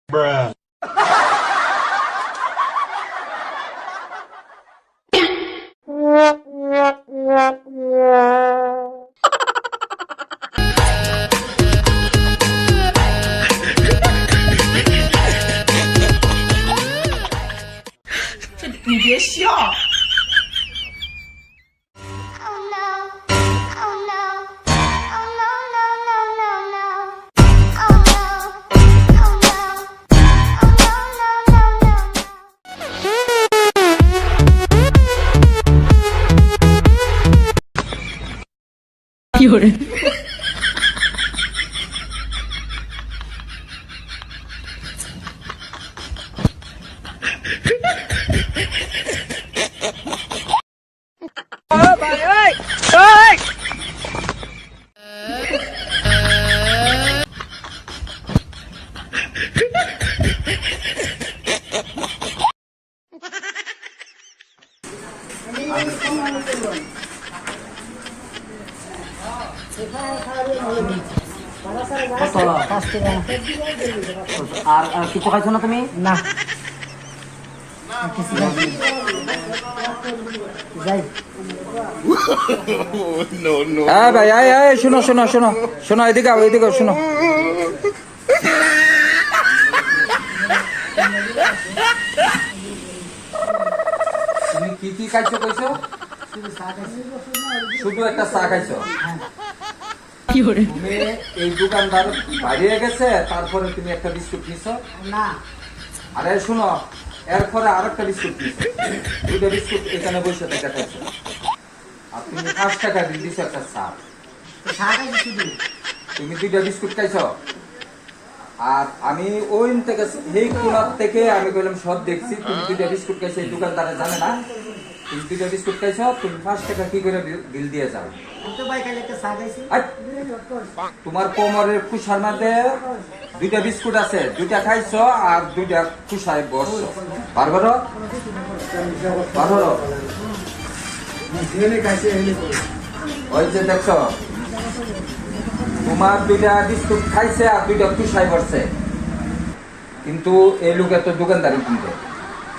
Bruh.你别笑。有人。আর কিছু খাইছো না তুমি? না যাই হ্যাঁ ভাই, শোনো শোনো শোনো শোনো, এদিকে আও, এদিকে আও, শোনো। তুমি কি কি খাইছো কইছো? শুধু একটা চা খাইছো? তুমি এই দোকানদার বাইরে গেছে, তারপরে তুমি একটা বিস্কুট নিছো? না। আরে শুনো, এরপরে আরেকটা বিস্কুট নিছো, দুটো বিস্কুট এখানে বসে থেকে খাইছো, আর তুমি 5 টাকা দিয়ে দিছো একটা চা। তুমি দুইটা বিস্কুট খাইছো, আর আমি ওই থেকে এই কোনার থেকে আমি কইলাম সব দেখছি, তুমি দুইটা বিস্কুট খাইছো, এই দোকানদারে জানে না তুমি দুইটা বিস্কুট খাইছো, তুমি 5 টাকা কি করে বিল দিয়ে যাও? তোমার কোমরের খুশার মধ্যে দুইটা বিস্কুট আছে, দুইটা খাইছো আর দুইটা খুশায় বসছো, পারবো ওই যে দেখছো, তোমার দুইটা বিস্কুট খাইছে আর দুইটা খুশায় বসছে, কিন্তু এই লোক এত দোকানদারি কিনবে,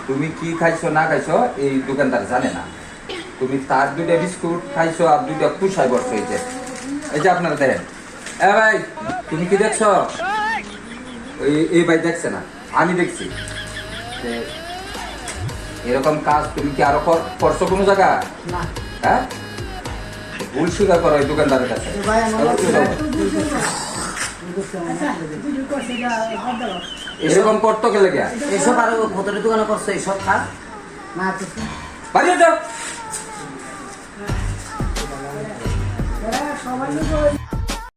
তুমি কি খাইছো না খাইছো এই দোকানদার জানে না, তুমি তার দুইটা বিস্কুট খাইছো আর দুইটা খুশায় বসছো। এই যে আপনারা দেখেন, ভাই তুমি কি দেখছো? এই ভাই দেখছে না, আমি দেখছি। এরকম কাজ তুমি কি আরো করছো কোনো জায়গা? হ্যাঁ, ভুল স্বীকার করো এই দোকানদারের কাছে। এরকম করতো কে লেগে? এসব আরো ভোতরের দোকানে করছে, এইসব খা না বাড়িয়ে যাও। সবাই